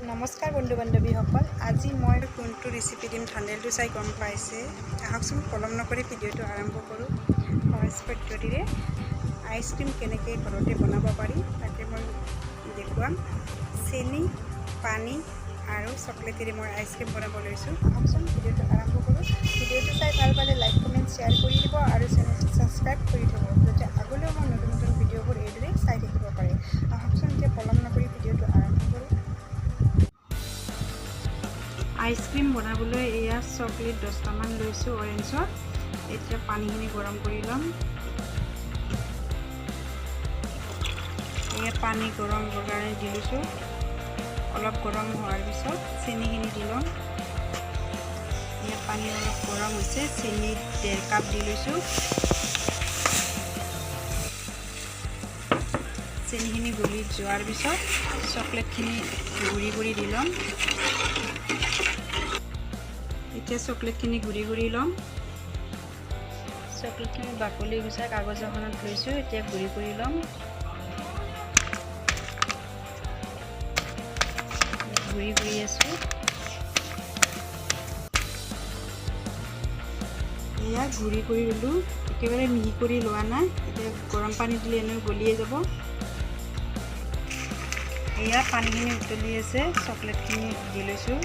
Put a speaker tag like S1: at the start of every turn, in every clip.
S1: নমস্কাৰ বন্ধু বান্ধৱীসকল, আজি মই কোনটো ৰেচিপি দিম থাম্বনেইলটো চাই গম পাইছে। আহকচোন পলম নকৰি ভিডিঅ'টো আৰম্ভ কৰোঁ। সহজ পদ্ধতিৰে আইচক্ৰীম কেনেকৈ ঘৰতে বনাব পাৰি তাকে মই দেখুৱাম। চেনি, পানী আৰু চকলেটেৰে মই আইচক্ৰীম বনাব লৈছোঁ। আহকচোন ভিডিঅ'টো আৰম্ভ কৰোঁ। ভিডিঅ'টো চাই ভাল পালে লাইক, কমেণ্ট, শ্বেয়াৰ কৰি দিব আৰু চেনেলটো ছাবস্ক্ৰাইব কৰি থ'ব, যাতে আগলৈও মই নতুন নতুন ভিডিঅ'বোৰ এইদৰে চাই থাকিব পাৰে। আহকচোন এতিয়া পলম নকৰি ভিডিঅ'টো আৰম্ভ কৰোঁ। আইচক্ৰীম বনাবলৈ এয়া চকলেট 10টামান লৈছোঁ অৰেঞ্জৰ। এতিয়া পানীখিনি গৰম কৰি ল'ম। এয়া পানী গৰম হোৱাৰ কাৰণে দি লৈছোঁ। অলপ গৰম হোৱাৰ পিছত চেনিখিনি দি ল'ম। এয়া পানী অলপ গৰম হৈছে, চেনি 1.5 কাপ দি লৈছোঁ। চেনিখিনি গলি যোৱাৰ পিছত চকলেটখিনি গুড়ি কৰি দি ল'ম। এতিয়া চকলেটখিনি গুড়ি ল'ম। চকলেটখিনি বাকলি গুচাই কাগজ এখনত লৈছোঁ। এতিয়া গুড়ি কৰি ল'ম। গুড়ি আছোঁ। এয়া গুড়ি কৰি ল'লোঁ, একেবাৰে মিহি কৰি লোৱা নাই। এতিয়া গৰম পানী দিলে এনেও গলিয়ে যাব। এয়া পানীখিনি উতলি আছে, চকলেটখিনি দি লৈছোঁ।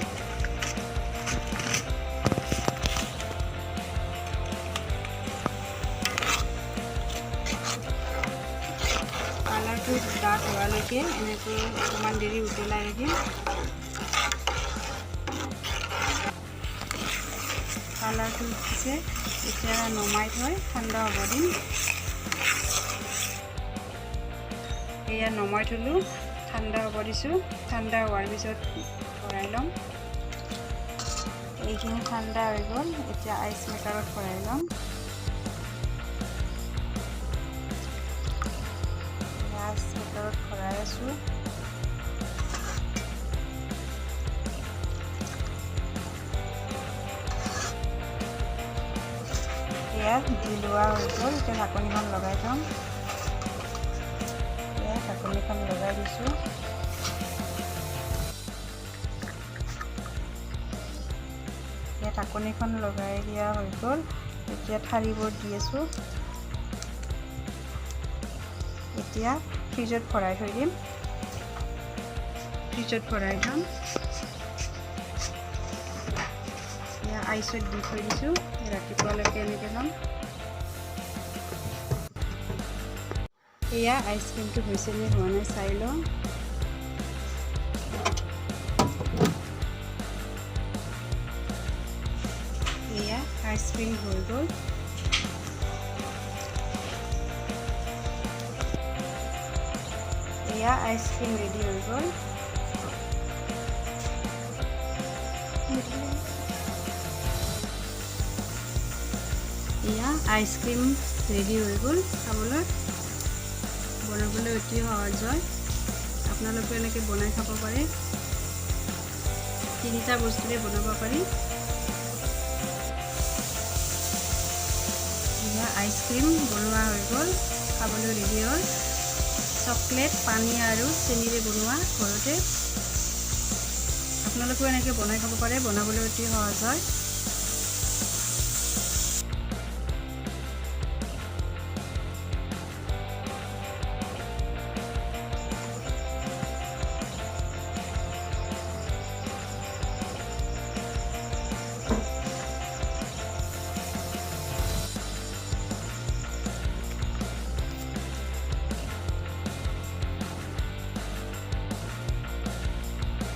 S1: কালাৰটো ডাঠ হোৱালৈকে এনেকৈ অকণমান দেৰি উতলাই ৰাখিম। কালাৰটো উঠিছে, এতিয়া নমাই থৈ ঠাণ্ডা হ'ব দিম। এয়া নমাই থলোঁ, ঠাণ্ডা হ'ব দিছোঁ। ঠাণ্ডা হোৱাৰ পিছত ভৰাই ল'ম। এইখিনি ঠাণ্ডা হৈ গ'ল, এতিয়া আইচ মেকাৰত ভৰাই ল'ম। আইচ মেকাৰত ভৰাই আছোঁ। এয়া দি লোৱা হৈ গ'ল। এতিয়া ঢাকনিখন লগাই থ'ম। এয়া ঢাকনিখন লগাই দিছোঁ। এতিয়া ঢাকনিখন লগাই দিয়া হৈ গ'ল। এতিয়া ঠাৰিবোৰ দি আছোঁ। এতিয়া ফ্ৰিজত ভৰাই থৈ দিম। ফ্ৰিজত ভৰাই থ'ম। এয়া আইচত দি থৈ দিছোঁ, ৰাতিপুৱালৈকে এনেকৈ ল'ম। এয়া আইচক্ৰীমটো হৈছে নে হোৱা নাই চাই লওঁ। এয়া আইচক্ৰীম হৈ গ'ল। এয়া আইচক্ৰীম ৰেডি হৈ গ'ল। এয়া আইচক্ৰীম ৰেডি হৈ গ'ল। খাবলৈ বনাবলৈ অতি সহজ হয়। আপোনালোকে এনেকৈ বনাই খাব পাৰে। 3টা বস্তুৰে বনাব পাৰি। এয়া আইচক্ৰীম বনোৱা হৈ গ'ল, খাবলৈ ৰেডি হ'ল। চকলেট, পানী আৰু চেনিৰে বনোৱা ঘৰতে। আপোনালোকেও এনেকৈ বনাই খাব পাৰে, বনাবলৈ অতি সহজ হয়।